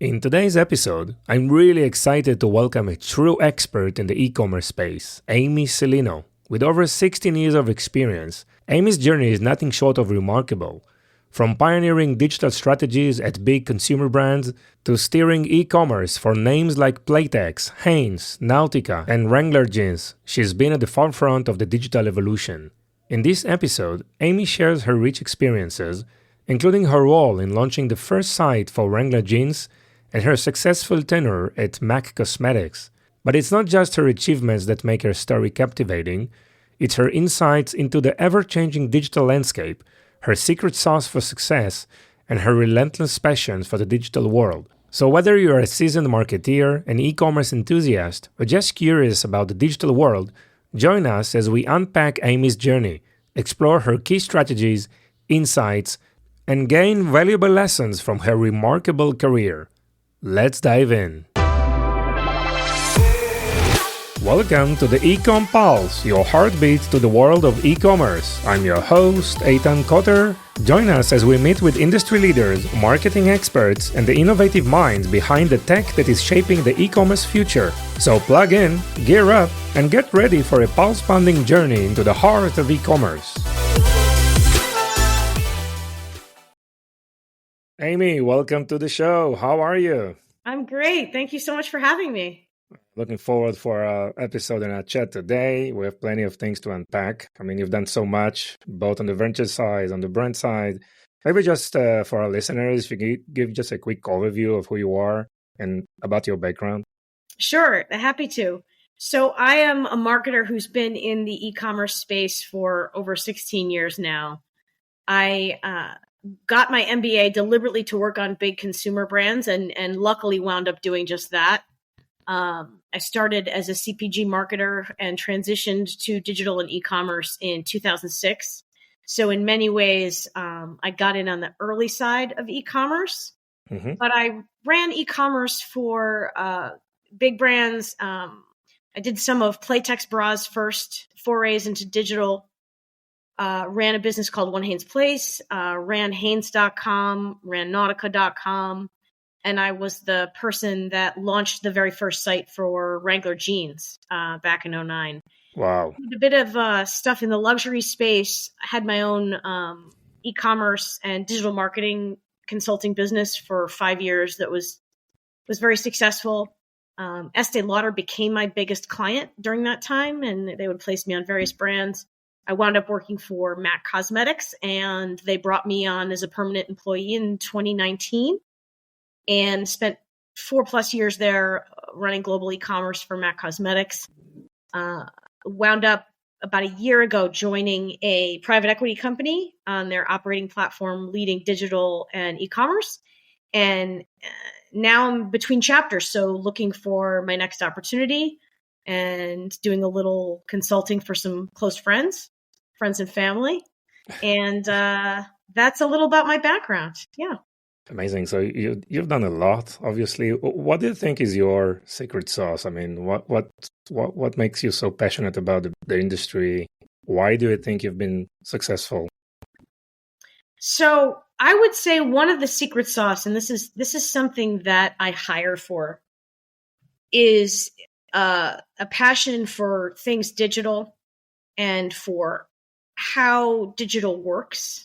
In today's episode, I'm really excited to welcome a true expert in the e-commerce space, Amy Silino. With over 16 years of experience, Amy's journey is nothing short of remarkable. From pioneering digital strategies at big consumer brands to steering e-commerce for names like Playtex, Hanes, Nautica, and Wrangler jeans, she's been at the forefront of the digital evolution. In this episode, Amy shares her rich experiences, including her role in launching the first site for Wrangler jeans and her successful tenure at MAC Cosmetics. But it's not just her achievements that make her story captivating, it's her insights into the ever-changing digital landscape, her secret sauce for success, and her relentless passion for the digital world. So whether you're a seasoned marketeer, an e-commerce enthusiast, or just curious about the digital world, join us as we unpack Amy's journey, explore her key strategies, insights, and gain valuable lessons from her remarkable career. Let's dive in. Welcome to the Ecom Pulse, your heartbeat to the world of e-commerce. I'm your host, Eitan Kotter. Join us as we meet with industry leaders, marketing experts, and the innovative minds behind the tech that is shaping the e-commerce future. So plug in, gear up, and get ready for a pulse-pounding journey into the heart of e-commerce. Amy, welcome to the show. How are you? I'm great. Thank you so much for having me. Looking forward for our episode and our chat today. We have plenty of things to unpack. I mean, you've done so much, both on the venture side, on the brand side. Maybe just for our listeners, if you give just a quick overview of who you are and about your background. Sure, happy to. So I am a marketer who's been in the e-commerce space for over 16 years now. I got my MBA deliberately to work on big consumer brands and luckily wound up doing just that. I started as a CPG marketer and transitioned to digital and e-commerce in 2006. So in many ways, I got in on the early side of e-commerce, but I ran e-commerce for big brands. I did some of Playtex Bra's first forays into digital. Ran a business called One Hanes Place, ran Hanes.com, ran Nautica.com, and I was the person that launched the very first site for Wrangler jeans back in 2009. Wow. Did a bit of stuff in the luxury space. I had my own e-commerce and digital marketing consulting business for 5 years that was very successful. Estee Lauder became my biggest client during that time, and they would place me on various brands. I wound up working for MAC Cosmetics, and they brought me on as a permanent employee in 2019 and spent 4+ years there running global e-commerce for MAC Cosmetics. Wound up about a year ago joining a private equity company on their operating platform, leading digital and e-commerce. And now I'm between chapters, so looking for my next opportunity and doing a little consulting for some close friends and family. And that's a little about my background. Yeah. Amazing. So you've done a lot, obviously. What do you think is your secret sauce? I mean, what makes you so passionate about the industry? Why do you think you've been successful? So I would say one of the secret sauce, and this is something that I hire for, is a passion for things digital and for how digital works.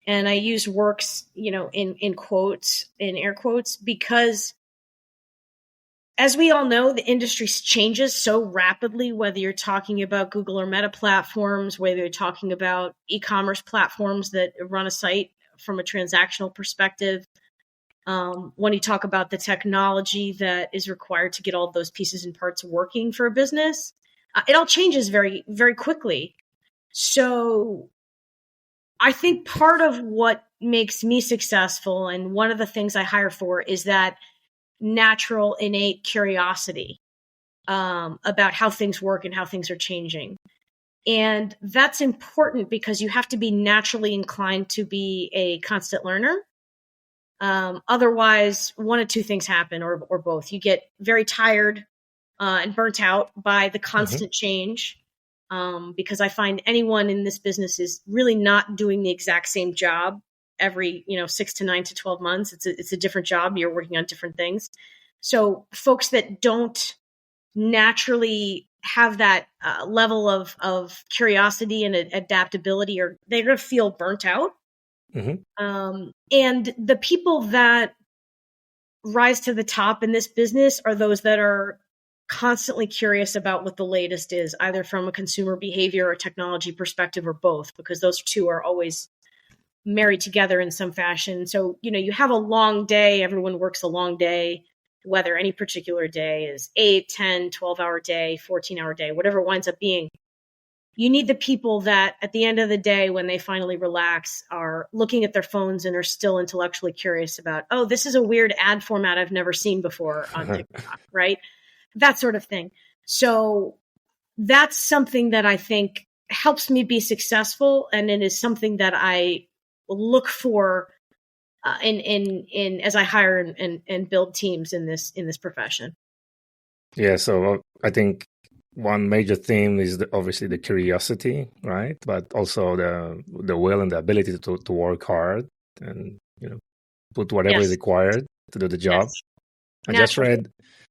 And I use works, in quotes, in air quotes, because as we all know, the industry changes so rapidly, whether you're talking about Google or Meta platforms, whether you're talking about e-commerce platforms that run a site from a transactional perspective. When you talk about the technology that is required to get all of those pieces and parts working for a business, it all changes very, very quickly. So I think part of what makes me successful, and one of the things I hire for, is that natural, innate curiosity about how things work and how things are changing. And that's important because you have to be naturally inclined to be a constant learner. Otherwise, one of two things happen, or both. You get very tired and burnt out by the constant change. Because I find anyone in this business is really not doing the exact same job every 6 to 9 to 12 months. It's a different job. You're working on different things. So folks that don't naturally have that level of curiosity and adaptability, or they're going to feel burnt out. And the people that rise to the top in this business are those that are constantly curious about what the latest is, either from a consumer behavior or technology perspective, or both, because those two are always married together in some fashion. So, you have a long day. Everyone works a long day, whether any particular day is 8, 10, 12-hour day, 14-hour day, whatever it winds up being. You need the people that at the end of the day, when they finally relax, are looking at their phones and are still intellectually curious about, oh, this is a weird ad format I've never seen before on TikTok, right? That sort of thing. So that's something that I think helps me be successful. And it is something that I look for in as I hire and build teams in this profession. Yeah. So I think one major theme is obviously the curiosity, right? But also the will and the ability to work hard and put whatever is required to do the job. Yes.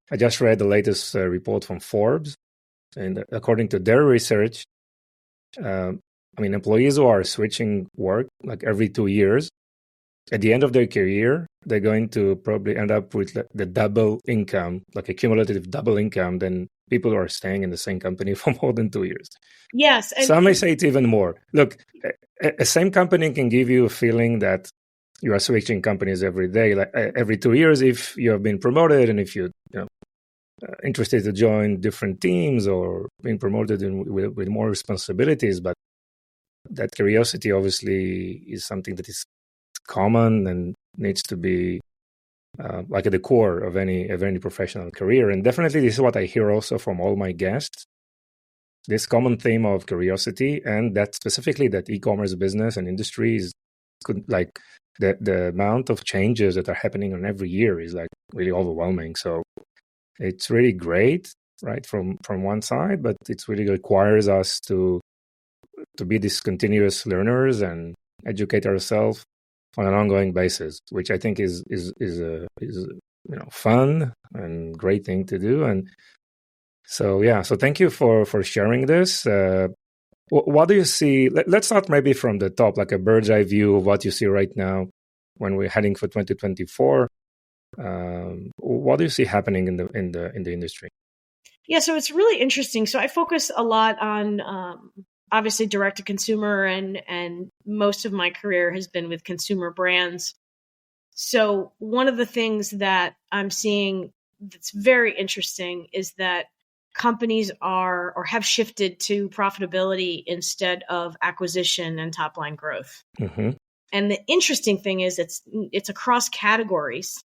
I just read the latest report from Forbes, and according to their research, employees who are switching work like every 2 years, at the end of their career, they're going to probably end up with the double income, like a cumulative double income than people who are staying in the same company for more than 2 years. Yes. Some may say it's even more. Look, a same company can give you a feeling that you are switching companies every day, like every 2 years, if you have been promoted and if you're interested to join different teams or being promoted with more responsibilities. But that curiosity obviously is something that is common and needs to be like at the core of any professional career. And definitely this is what I hear also from all my guests, this common theme of curiosity, and that specifically that e-commerce business and industry is like the amount of changes that are happening on every year is like really overwhelming. So it's really great, right, from one side, but it really requires us to be these continuous learners and educate ourselves on an ongoing basis, which I think is fun and great thing to do. And so thank you for sharing this. What do you see? Let's start maybe from the top, like a bird's eye view of what you see right now when we're heading for 2024. What do you see happening in the industry? Yeah, so it's really interesting. So I focus a lot on obviously direct to consumer, and most of my career has been with consumer brands. So one of the things that I'm seeing that's very interesting is that companies are or have shifted to profitability instead of acquisition and top line growth. Mm-hmm. And the interesting thing is it's across categories.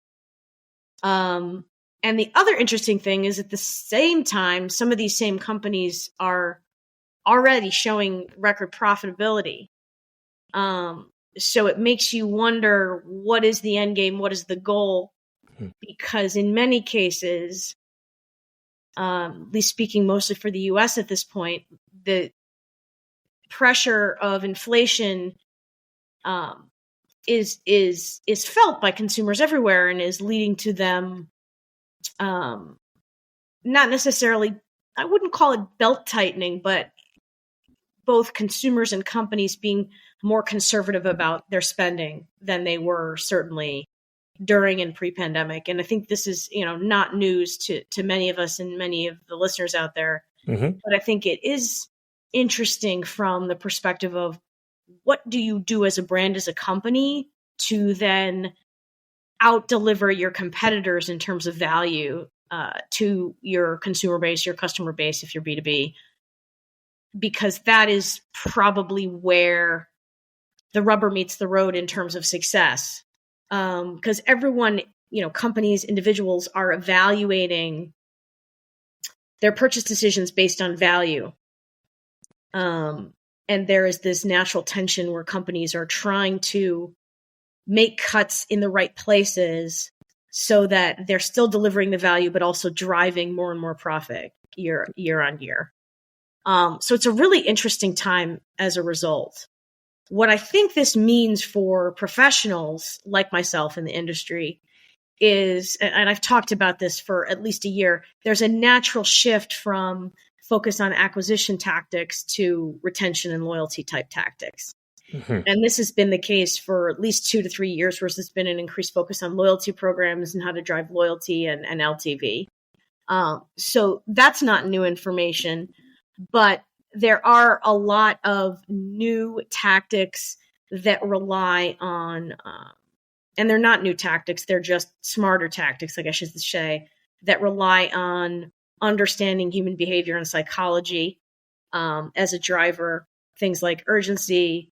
And the other interesting thing is at the same time, some of these same companies are already showing record profitability. So it makes you wonder, what is the end game? What is the goal? Because in many cases, at least speaking mostly for the US at this point, the pressure of inflation is felt by consumers everywhere and is leading to them not necessarily, I wouldn't call it belt tightening, but both consumers and companies being more conservative about their spending than they were certainly during and pre-pandemic. And I think this is, not news to many of us and many of the listeners out there. Mm-hmm. But I think it is interesting from the perspective of, what do you do as a brand, as a company, to then out-deliver your competitors in terms of value to your consumer base, your customer base, if you're B2B, because that is probably where the rubber meets the road in terms of success. Because everyone, companies, individuals are evaluating their purchase decisions based on value. And there is this natural tension where companies are trying to make cuts in the right places so that they're still delivering the value, but also driving more and more profit year on year. So it's a really interesting time as a result. What I think this means for professionals like myself in the industry is, and I've talked about this for at least a year, there's a natural shift from focus on acquisition tactics to retention and loyalty type tactics. Mhm. And this has been the case for at least 2 to 3 years, where there's been an increased focus on loyalty programs and how to drive loyalty and LTV. So that's not new information, but there are a lot of new tactics that rely on, and they're not new tactics, they're just smarter tactics, like I should say, that rely on understanding human behavior and psychology as a driver. Things like urgency,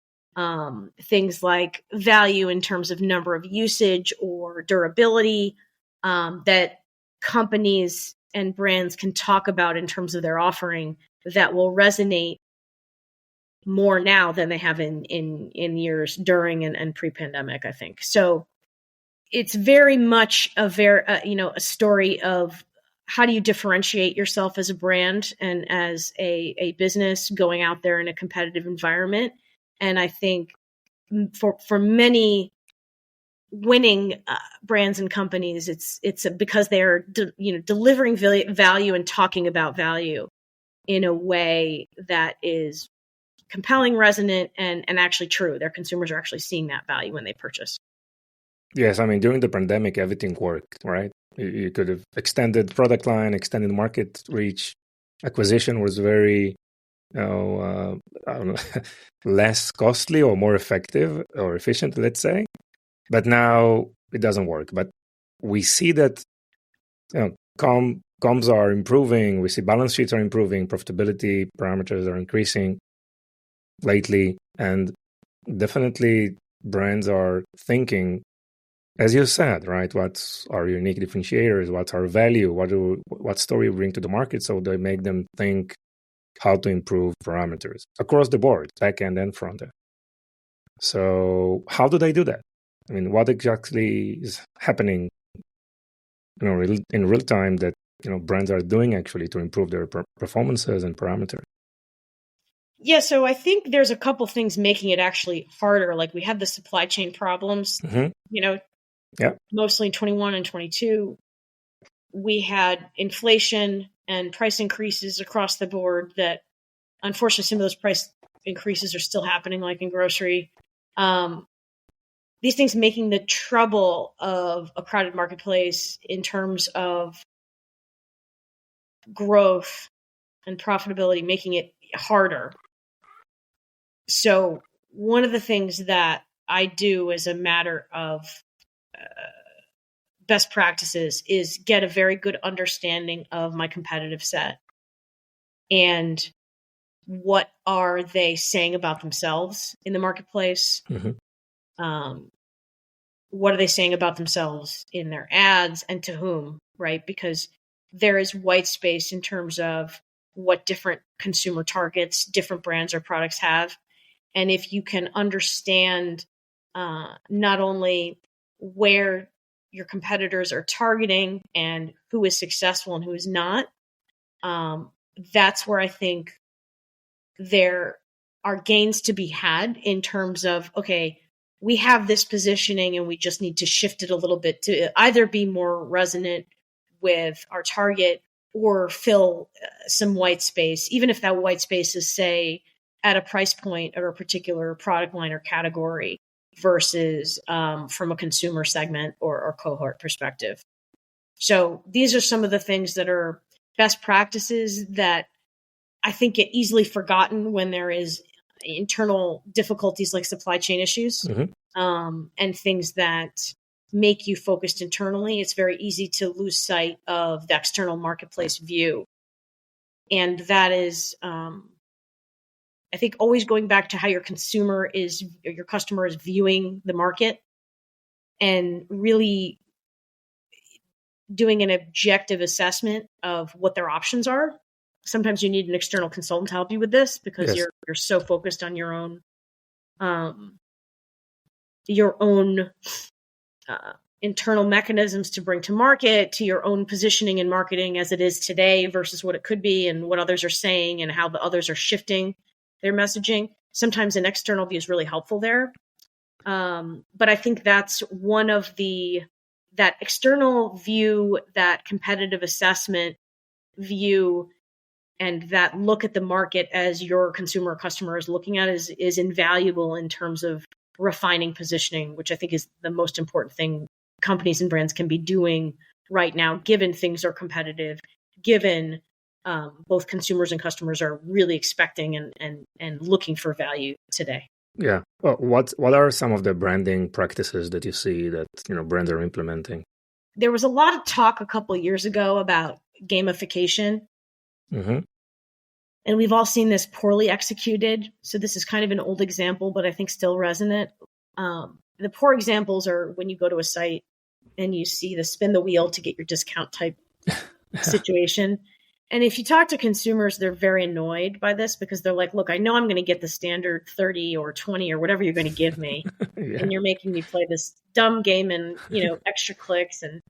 things like value in terms of number of usage or durability, that companies and brands can talk about in terms of their offering that will resonate more now than they have in years during and pre-pandemic, I think. So it's very much a story of how do you differentiate yourself as a brand and as a business going out there in a competitive environment. And I think for many winning brands and companies, it's because they're delivering value and talking about value in a way that is compelling, resonant, and actually true. Their consumers are actually seeing that value when they purchase. Yes, I mean, during the pandemic, everything worked, right? You could have extended product line, extended market reach. Acquisition was very, I don't know, less costly or more effective or efficient, let's say. But now it doesn't work. But we see that comms are improving. We see balance sheets are improving. Profitability parameters are increasing lately. And definitely brands are thinking, as you said, right? What's our unique differentiators? What's our value? What story we bring to the market? So they make them think how to improve parameters across the board, back end and front end. So how do they do that? I mean, what exactly is happening, in real time that brands are doing actually to improve their performances and parameters? Yeah, so I think there's a couple things making it actually harder. Like we had the supply chain problems, mostly in 21 and 22. We had inflation and price increases across the board that, unfortunately, some of those price increases are still happening, like in grocery. These things making the trouble of a crowded marketplace in terms of growth and profitability, making it harder. So one of the things that I do as a matter of best practices is get a very good understanding of my competitive set and what are they saying about themselves in the marketplace. What are they saying about themselves in their ads and to whom, right? Because there is white space in terms of what different consumer targets, different brands or products have. And if you can understand not only where your competitors are targeting and who is successful and who is not, that's where I think there are gains to be had in terms of, okay, we have this positioning and we just need to shift it a little bit to either be more resonant with our target or fill some white space, even if that white space is, say, at a price point or a particular product line or category versus from a consumer segment or cohort perspective. So these are some of the things that are best practices that I think get easily forgotten when there is internal difficulties like supply chain issues and things that make you focused internally. It's very easy to lose sight of the external marketplace view. And that is, I think, always going back to how your customer is viewing the market and really doing an objective assessment of what their options are. Sometimes you need an external consultant to help you with this because you're so focused on your own internal mechanisms to bring to market, to your own positioning and marketing as it is today versus what it could be and what others are saying and how the others are shifting. their messaging. Sometimes an external view is really helpful there. But I think that's one of that external view, that competitive assessment view, and that look at the market as your consumer or customer is looking at is invaluable in terms of refining positioning, which I think is the most important thing companies and brands can be doing right now, given things are competitive, given both consumers and customers are really expecting and looking for value today. Yeah. Well, what are some of the branding practices that you see that brands are implementing? There was a lot of talk a couple of years ago about gamification. Mm-hmm. And we've all seen this poorly executed. So this is kind of an old example, but I think still resonant. The poor examples are when you go to a site and you see the spin the wheel to get your discount type situation. And if you talk to consumers, they're very annoyed by this because they're like, look, I know I'm going to get the standard 30 or 20 or whatever you're going to give me. Yeah. And you're making me play this dumb game and, extra clicks. And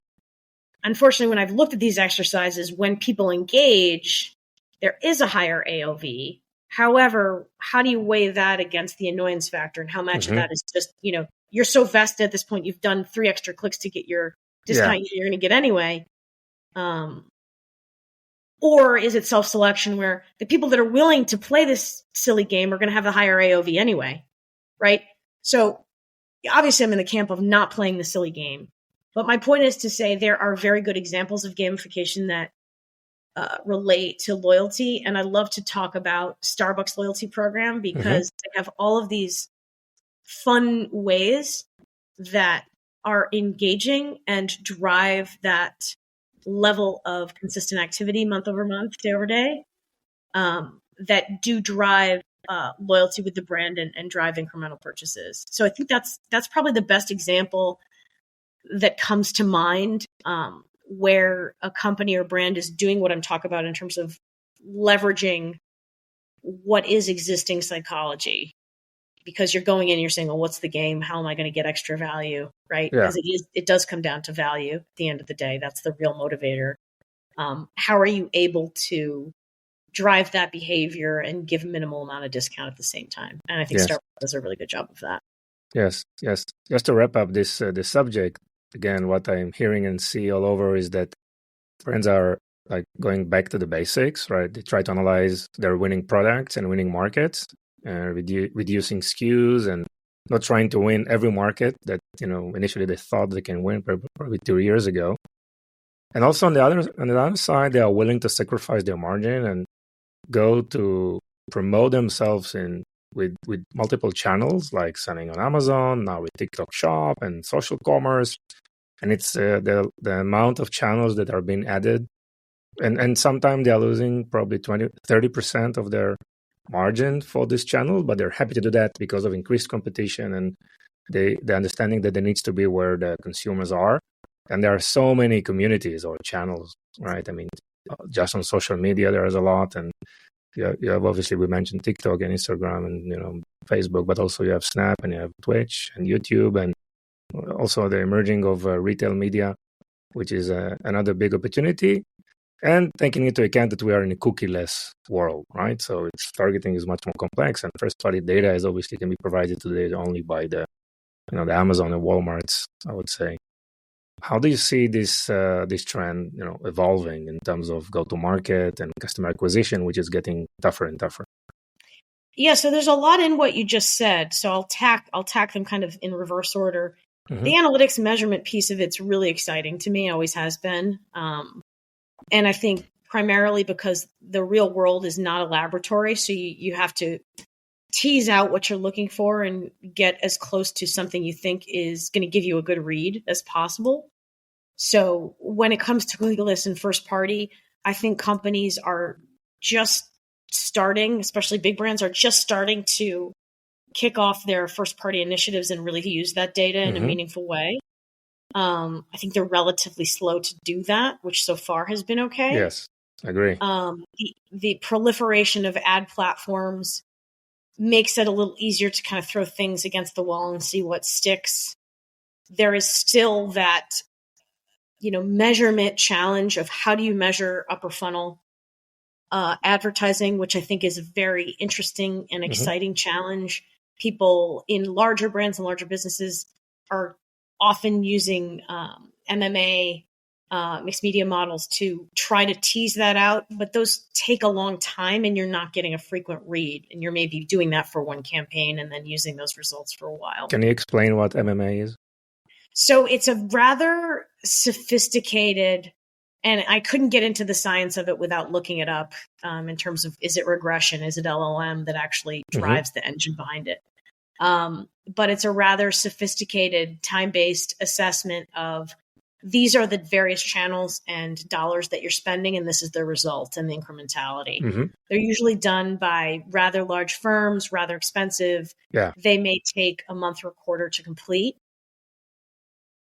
unfortunately, when I've looked at these exercises, when people engage, there is a higher AOV. However, how do you weigh that against the annoyance factor and how much of that is just, you're so vested at this point, you've done 3 extra clicks to get your discount you're going to get anyway. Or is it self-selection where the people that are willing to play this silly game are going to have a higher AOV anyway, right? So obviously I'm in the camp of not playing the silly game. But my point is to say there are very good examples of gamification that relate to loyalty. And I love to talk about Starbucks loyalty program because they have all of these fun ways that are engaging and drive that level of consistent activity month over month, day over day, that do drive loyalty with the brand and drive incremental purchases. So I think that's probably the best example that comes to mind where a company or brand is doing what I'm talking about in terms of leveraging what is existing psychology. Because you're going in, you're saying, well, what's the game? How am I going to get extra value? Right? Because it does come down to value at the end of the day. That's the real motivator. How are you able to drive that behavior and give minimal amount of discount at the same time? And I think Starbucks does a really good job of that. Yes. Just to wrap up this subject, again, what I'm hearing and see all over is that brands are like going back to the basics, right? They try to analyze their winning products and winning markets, reducing SKUs and not trying to win every market that initially they thought they can win probably 2 years ago. And also on the other side, they are willing to sacrifice their margin and go to promote themselves with multiple channels, like selling on Amazon, now with TikTok Shop and social commerce. And it's the amount of channels that are being added. And sometimes they are losing probably 30% of their margin for this channel, but they're happy to do that because of increased competition and the understanding that there needs to be where the consumers are. And there are so many communities or channels, right? I mean, just on social media, there is a lot. And you have obviously, we mentioned TikTok and Instagram and, Facebook, but also you have Snap and you have Twitch and YouTube and also the emerging of retail media, which is another big opportunity. And taking into account that we are in a cookie-less world, right? So its targeting is much more complex, and first-party data is obviously can be provided today only by the Amazon and Walmarts, I would say. How do you see this trend, evolving in terms of go-to-market and customer acquisition, which is getting tougher and tougher? Yeah, so there's a lot in what you just said. So I'll tack them kind of in reverse order. The analytics measurement piece of it's really exciting to me, always has been. And I think primarily because the real world is not a laboratory. So you have to tease out what you're looking for and get as close to something you think is going to give you a good read as possible. So when it comes to cookieless and first party, I think companies are just starting, especially big brands, are just starting to kick off their first party initiatives and really use that data in a meaningful way. I think they're relatively slow to do that, which so far has been okay. Yes, I agree. The proliferation of ad platforms makes it a little easier to kind of throw things against the wall and see what sticks. There is still that, measurement challenge of how do you measure upper funnel? advertising, which I think is a very interesting and exciting challenge. People in larger brands and larger businesses are often using MMA, mixed media models to try to tease that out, but those take a long time and you're not getting a frequent read. And you're maybe doing that for one campaign and then using those results for a while. Can you explain what MMA is? So it's a rather sophisticated, and I couldn't get into the science of it without looking it up in terms of, is it regression? Is it LLM that actually drives the engine behind it? But it's a rather sophisticated time-based assessment of these are the various channels and dollars that you're spending, and this is the result and the incrementality. They're usually done by rather large firms, rather expensive. Yeah. They may take a month or a quarter to complete.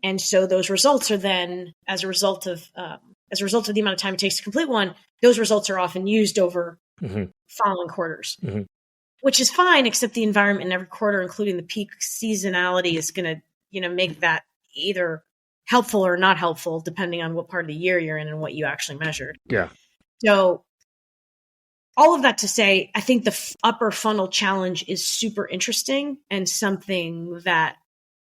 And so those results are then, as a result of the amount of time it takes to complete one, those results are often used over following quarters, which is fine, except the environment in every quarter, including the peak seasonality, is going to, make that either helpful or not helpful, depending on what part of the year you're in and what you actually measured. Yeah. So all of that to say, I think the upper funnel challenge is super interesting and something that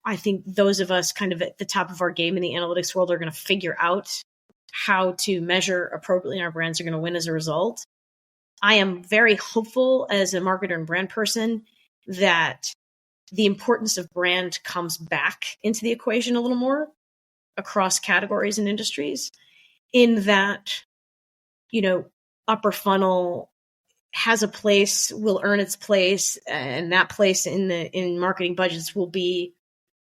I think those of us kind of at the top of our game in the analytics world are going to figure out how to measure appropriately, and our brands are going to win as a result. I am very hopeful as a marketer and brand person that the importance of brand comes back into the equation a little more across categories and industries, in that, upper funnel has a place, will earn its place, and that place in marketing budgets will be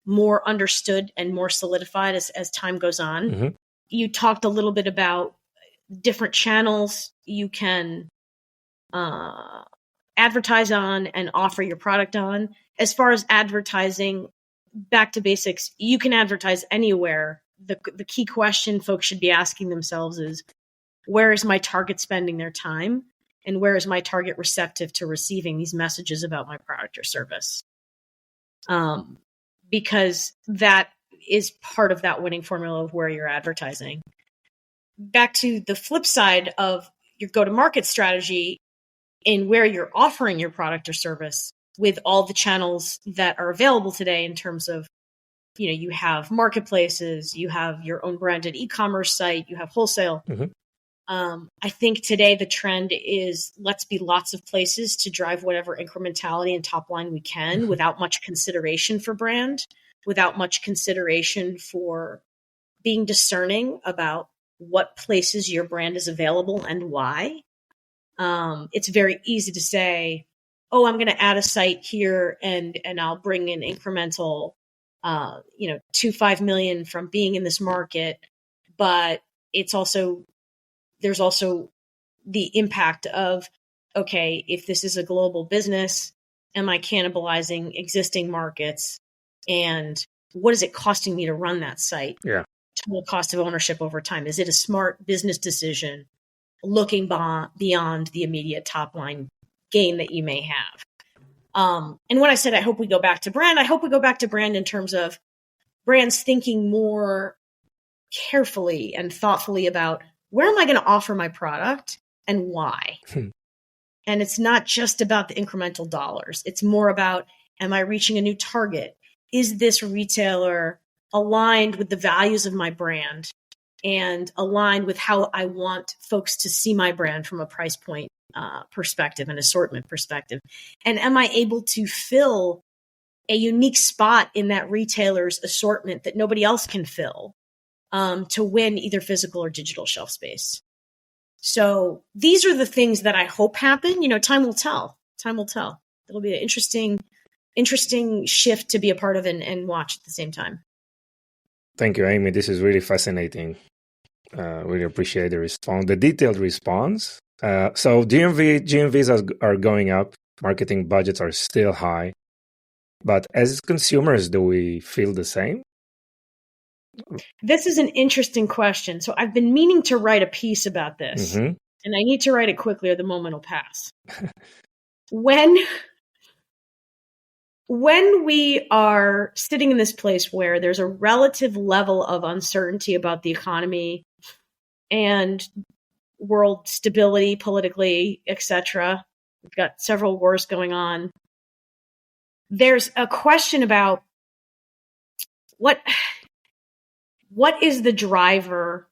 more understood and more solidified as time goes on. You talked a little bit about different channels you can advertise on and offer your product on. As far as advertising, back to basics, you can advertise anywhere. The key question folks should be asking themselves is, where is my target spending their time? And where is my target receptive to receiving these messages about my product or service? Because that is part of that winning formula of where you're advertising. Back to the flip side of your go-to-market strategy and where you're offering your product or service with all the channels that are available today in terms of, you have marketplaces, you have your own branded e-commerce site, you have wholesale. I think today the trend is let's be lots of places to drive whatever incrementality and top line we can without much consideration for brand, without much consideration for being discerning about what places your brand is available and why. It's very easy to say, oh, I'm going to add a site here and I'll bring in incremental, 2-5 million from being in this market. But there's also the impact of, okay, if this is a global business, am I cannibalizing existing markets? And what is it costing me to run that site? Yeah. Total cost of ownership over time. Is it a smart business decision looking beyond the immediate top line gain that you may have? And when I said I hope we go back to brand, I hope we go back to brand in terms of brands thinking more carefully and thoughtfully about, where am I going to offer my product and why? And it's not just about the incremental dollars. It's more about, am I reaching a new target? Is this retailer aligned with the values of my brand and aligned with how I want folks to see my brand from a price point perspective and assortment perspective? And am I able to fill a unique spot in that retailer's assortment that nobody else can fill to win either physical or digital shelf space? So these are the things that I hope happen. Time will tell. Time will tell. It'll be an interesting shift to be a part of and watch at the same time. Thank you, Amy. This is really fascinating. Really appreciate the detailed response. So GMVs are going up. Marketing budgets are still high. But as consumers, do we feel the same? This is an interesting question. So I've been meaning to write a piece about this, and I need to write it quickly or the moment will pass. When we are sitting in this place where there's a relative level of uncertainty about the economy and world stability politically, etc. We've got several wars going on. There's a question about what is the driver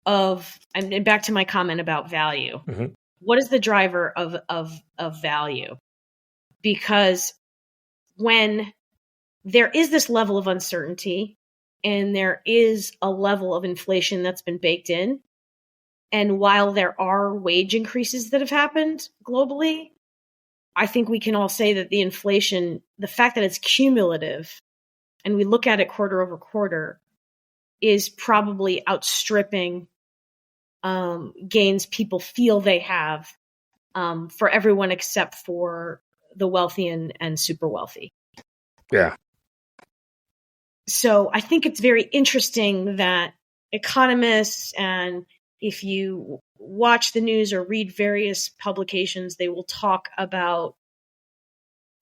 of, and back to my comment about value. Mm-hmm. What is the driver of value? Because when there is this level of uncertainty and there is a level of inflation that's been baked in, and while there are wage increases that have happened globally, I think we can all say that the inflation, the fact that it's cumulative and we look at it quarter over quarter, is probably outstripping gains people feel they have for everyone except for the wealthy and super wealthy. Yeah. So I think it's very interesting that economists, and if you watch the news or read various publications, they will talk about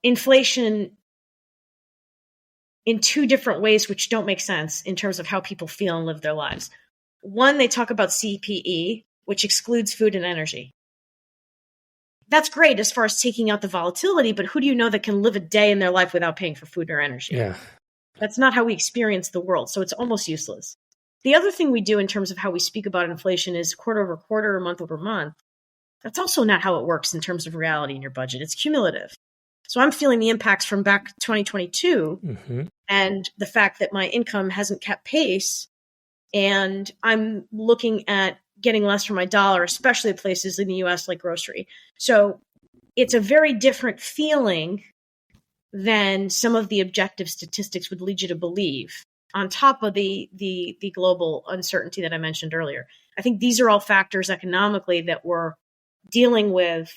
inflation in two different ways, which don't make sense in terms of how people feel and live their lives. One, they talk about CPE, which excludes food and energy. That's great as far as taking out the volatility, but who do you know that can live a day in their life without paying for food or energy? Yeah. That's not how we experience the world, so it's almost useless. The other thing we do in terms of how we speak about inflation is quarter over quarter or month over month. That's also not how it works in terms of reality in your budget. It's cumulative. So I'm feeling the impacts from back 2022 Mm-hmm. and the fact that my income hasn't kept pace, and I'm looking at getting less for my dollar, especially at places in the US like grocery. So it's a very different feeling than some of the objective statistics would lead you to believe, on top of the global uncertainty that I mentioned earlier. I think these are all factors economically that we're dealing with,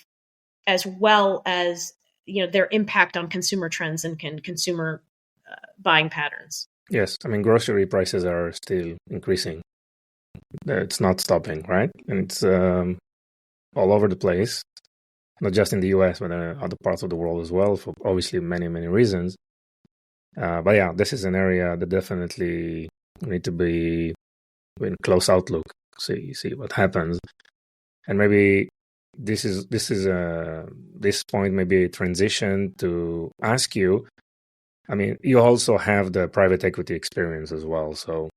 as well as their impact on consumer trends and consumer buying patterns. Yes. I mean, grocery prices are still increasing. It's not stopping, right? And it's all over the place, not just in the US, but in other parts of the world as well, for obviously many, many reasons. But yeah, this is an area that definitely need to be in close outlook, see what happens. And maybe this point may be a transition to ask you, I mean, you also have the private equity experience as well. So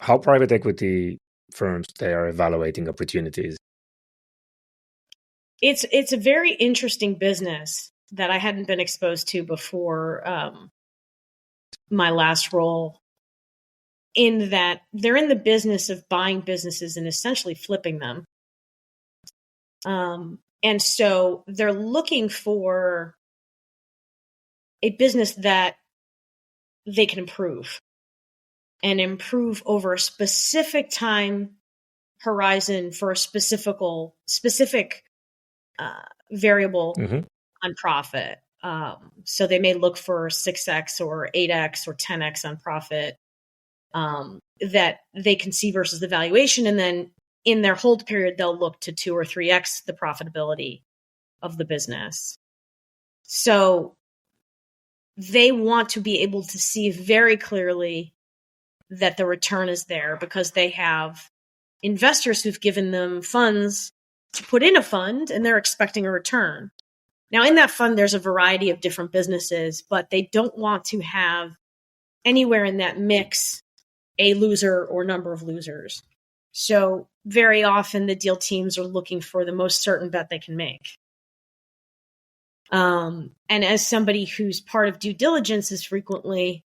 how private equity firms, they are evaluating opportunities? It's a very interesting business that I hadn't been exposed to before my last role, in that they're in the business of buying businesses and essentially flipping them. And so they're looking for a business that they can improve over a specific time horizon for a specific variable Mm-hmm. on profit. So they may look for 6x or 8x or 10x on profit that they can see versus the valuation. And then in their hold period, they'll look to 2 or 3x the profitability of the business. So they want to be able to see very clearly that the return is there, because they have investors who've given them funds to put in a fund and they're expecting a return. Now, in that fund, there's a variety of different businesses, but they don't want to have anywhere in that mix a loser or number of losers. So very often the deal teams are looking for the most certain bet they can make. And as somebody who's part of due diligence is frequently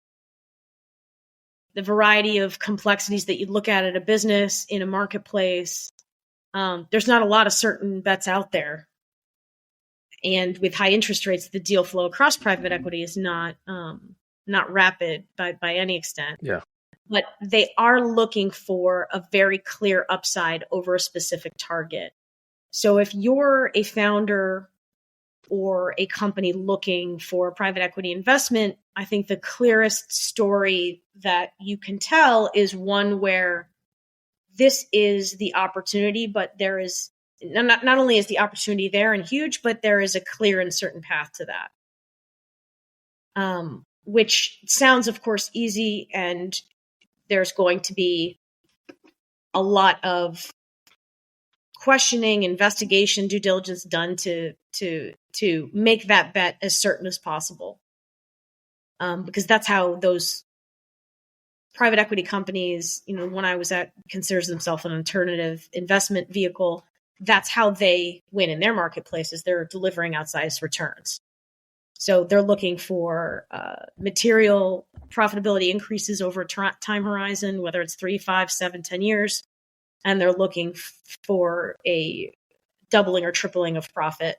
the variety of complexities that you look at a business in a marketplace, there's not a lot of certain bets out there. And with high interest rates, the deal flow across private equity is not rapid by any extent. Yeah. But they are looking for a very clear upside over a specific target. So if you're a founder or a company looking for private equity investment, I think the clearest story that you can tell is one where this is the opportunity, but there is not only is the opportunity there and huge, but there is a clear and certain path to that. Which sounds, of course, easy, and there's going to be a lot of questioning, investigation, due diligence done to make that bet as certain as possible. Because that's how those private equity companies, when I was at, considers themselves an alternative investment vehicle. That's how they win in their marketplaces. They're delivering outsized returns. So they're looking for material profitability increases over a time horizon, whether it's 3, 5, 7, 10 years. And they're looking for a doubling or tripling of profit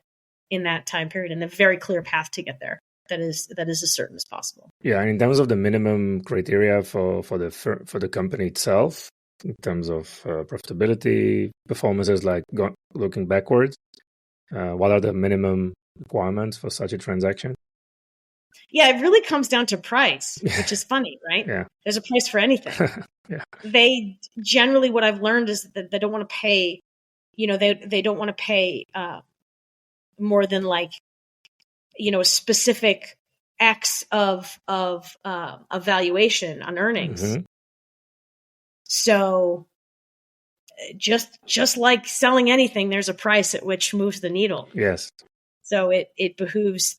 in that time period, and a very clear path to get there that is as certain as possible. Yeah, and in terms of the minimum criteria for the company itself, in terms of profitability, performances, like looking backwards, what are the minimum requirements for such a transaction? Yeah, it really comes down to price, which is funny, right? Yeah. There's a price for anything. Yeah. They generally, what I've learned is that they don't want to pay, they don't want to pay more than like, a specific X of valuation on earnings. Mm-hmm. So just like selling anything, there's a price at which moves the needle. Yes. So it behooves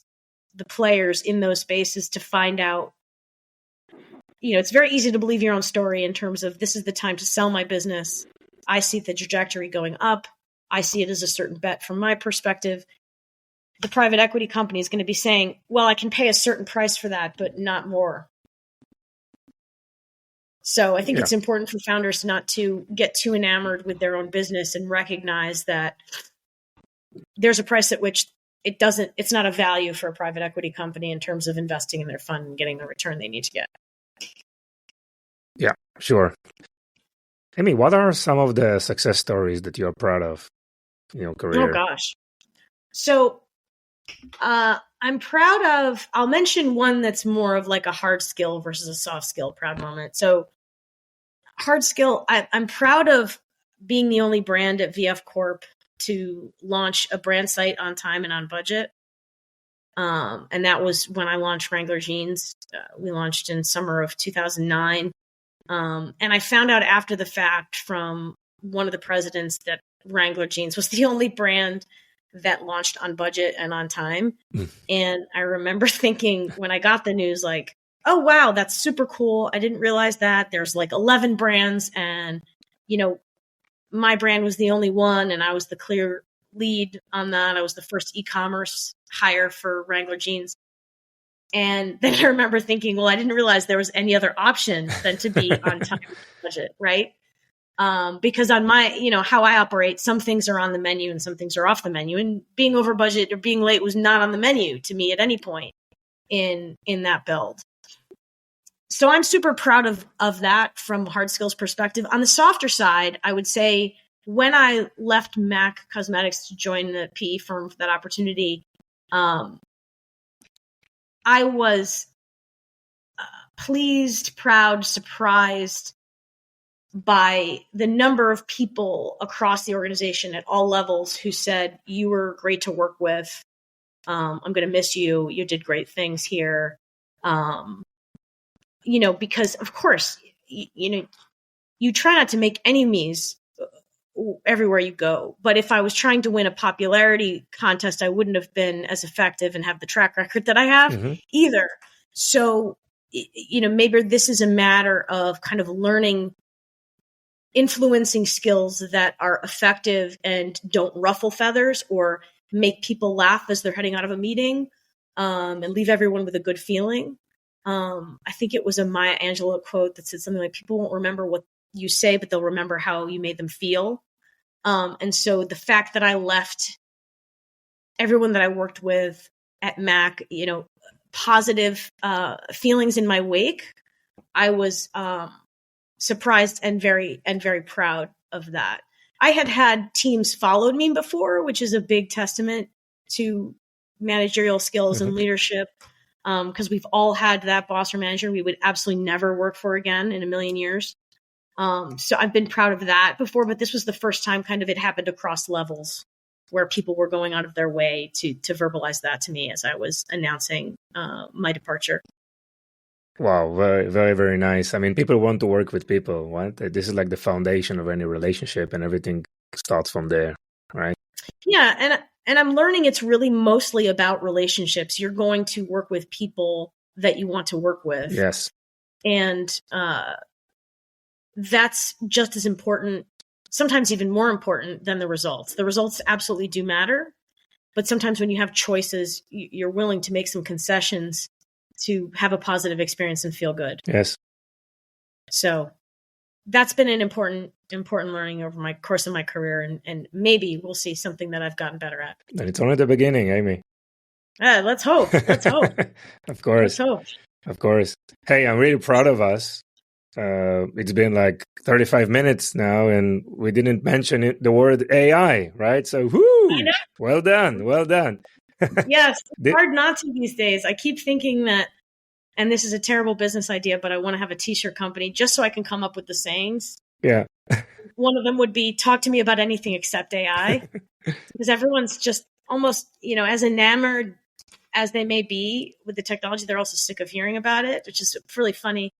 the players in those spaces to find out, it's very easy to believe your own story in terms of, this is the time to sell my business. I see the trajectory going up. I see it as a certain bet from my perspective. The private equity company is going to be saying, well, I can pay a certain price for that, but not more. So I think it's important for founders not to get too enamored with their own business and recognize that there's a price at which it's not a value for a private equity company in terms of investing in their fund and getting the return they need to get. Yeah, sure. Amy, what are some of the success stories that you're proud of in your career? Oh, gosh. So I'm proud of, I'll mention one that's more of like a hard skill versus a soft skill proud moment. So hard skill, I'm proud of being the only brand at VF Corp to launch a brand site on time and on budget. And that was when I launched Wrangler Jeans. We launched in summer of 2009. And I found out after the fact from one of the presidents that Wrangler Jeans was the only brand that launched on budget and on time. And I remember thinking when I got the news, like, oh, wow, that's super cool. I didn't realize that there's like 11 brands and, my brand was the only one. And I was the clear lead on that. I was the first e-commerce hire for Wrangler Jeans. And then I remember thinking, well, I didn't realize there was any other option than to be on time budget, right? Because on my, how I operate, some things are on the menu and some things are off the menu. And being over budget or being late was not on the menu to me at any point in that build. So I'm super proud of that from a hard skills perspective. On the softer side, I would say when I left MAC Cosmetics to join the PE firm for that opportunity, I was pleased, proud, surprised by the number of people across the organization at all levels who said, you were great to work with. I'm going to miss you. You did great things here. Because of course, you try not to make enemies everywhere you go. But if I was trying to win a popularity contest, I wouldn't have been as effective and have the track record that I have either. So, maybe this is a matter of kind of learning influencing skills that are effective and don't ruffle feathers or make people laugh as they're heading out of a meeting, and leave everyone with a good feeling. I think it was a Maya Angelou quote that said something like, people won't remember what you say, but they'll remember how you made them feel. And so the fact that I left everyone that I worked with at MAC, positive feelings in my wake, I was surprised and very proud of that. I had teams followed me before, which is a big testament to managerial skills and leadership. Because we've all had that boss or manager we would absolutely never work for again in a million years. So I've been proud of that before, but this was the first time kind of it happened across levels where people were going out of their way to verbalize that to me as I was announcing my departure. Wow, very, very, very nice. I mean, people want to work with people, right? This is like the foundation of any relationship, and everything starts from there, right? Yeah, and I'm learning it's really mostly about relationships. You're going to work with people that you want to work with. Yes. And that's just as important, sometimes even more important than the results. The results absolutely do matter, but sometimes when you have choices, you're willing to make some concessions to have a positive experience and feel good. Yes. So that's been an important learning over my course of my career, and maybe we'll see something that I've gotten better at. And it's only the beginning, Amy. Let's hope. Let's hope. Of course. Let's hope. Of course. Hey, I'm really proud of us. It's been like 35 minutes now, and we didn't mention the word AI, right? So, whoo! Well done. Well done. Yes, it's hard not to these days. I keep thinking that, and this is a terrible business idea, but I want to have a t-shirt company just so I can come up with the sayings. Yeah. One of them would be, talk to me about anything except AI. Because everyone's just almost, as enamored as they may be with the technology, they're also sick of hearing about it, which is a really funny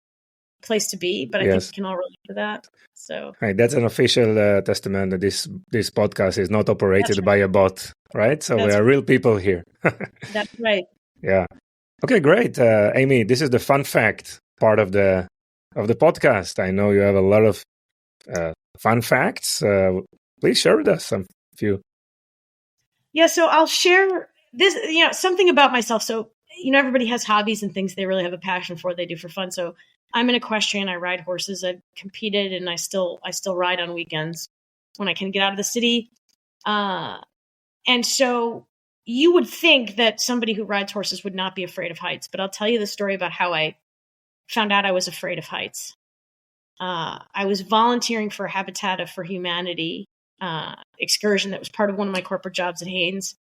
place to be, but I think we can all relate to that. So that's an official testament that this podcast is not operated by a bot, right? So we are real people here. That's right. Yeah. Okay, great. Amy, this is the fun fact part of the podcast. I know you have a lot of fun facts. Please share with us some few. Yeah, so I'll share this, something about myself. So, everybody has hobbies and things they really have a passion for, they do for fun. So I'm an equestrian. I ride horses. I've competed, and I still ride on weekends when I can get out of the city. And so you would think that somebody who rides horses would not be afraid of heights, but I'll tell you the story about how I found out I was afraid of heights. I was volunteering for Habitat for Humanity excursion that was part of one of my corporate jobs at Haynes,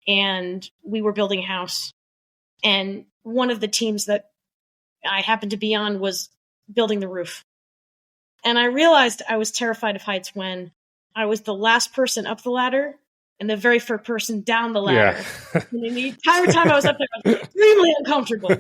and we were building a house. And one of the teams that I happened to be on was building the roof. And I realized I was terrified of heights when I was the last person up the ladder and the very first person down the ladder. Yeah. And the entire time I was up there, I was extremely uncomfortable.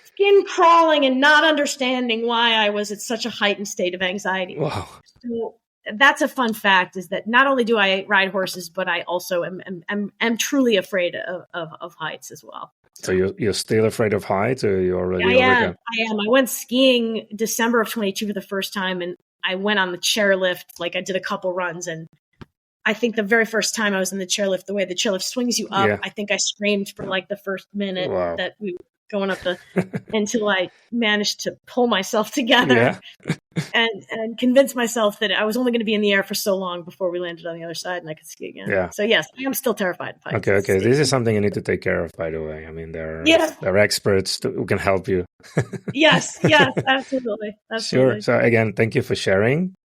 Skin crawling and not understanding why I was at such a heightened state of anxiety. Wow. So that's a fun fact, is that not only do I ride horses, but I also am truly afraid of heights as well. So you're still afraid of heights, or you already? I am. I went skiing December of 22 for the first time, and I went on the chairlift. Like, I did a couple runs, and I think the very first time I was in the chairlift, the way the chairlift swings you up, I think I screamed for like the first minute that we were going up until I managed to pull myself together and convince myself that I was only going to be in the air for so long before we landed on the other side and I could ski again. Yeah. So yes, I am still terrified of heights. Okay. This is something you need to take care of, by the way. I mean, there are experts who can help you. Yes, absolutely. Sure. So again, thank you for sharing.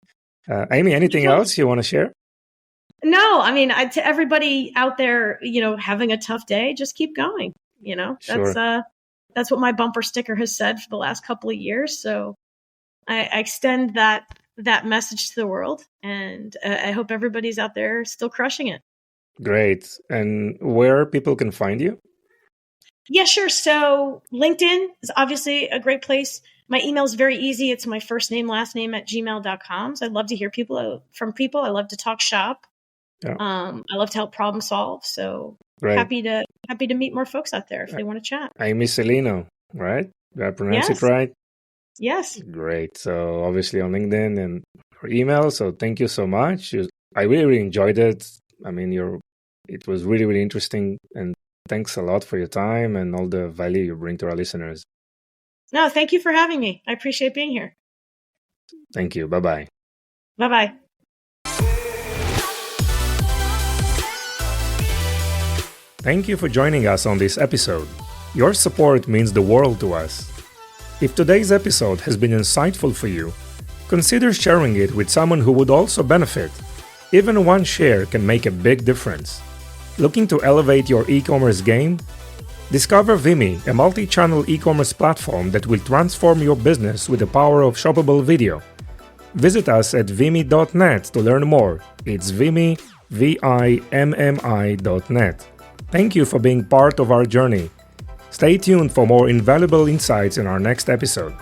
Amy, anything else you want to share? No, I mean, to everybody out there, having a tough day, just keep going. That's what my bumper sticker has said for the last couple of years. So I extend that message to the world, and I hope everybody's out there still crushing it. Great. And where people can find you? Yeah, sure. So LinkedIn is obviously a great place. My email is very easy. It's my first name, last name @gmail.com. So I'd love to hear from people. I love to talk shop. Yeah. I love to help problem solve. So happy to meet more folks out there if they want to chat. Amy Silino, right? Did I pronounce it right? Yes. Great. So obviously on LinkedIn and her email. So thank you so much. I really enjoyed it. I mean, it was really, really interesting. And thanks a lot for your time and all the value you bring to our listeners. No, thank you for having me. I appreciate being here. Thank you. Bye-bye. Bye-bye. Thank you for joining us on this episode. Your support means the world to us. If today's episode has been insightful for you, consider sharing it with someone who would also benefit. Even one share can make a big difference. Looking to elevate your e-commerce game? Discover Vimy, a multi-channel e-commerce platform that will transform your business with the power of shoppable video. Visit us at vimy.net to learn more. It's Vimy, VIMMI.net. Thank you for being part of our journey. Stay tuned for more invaluable insights in our next episode.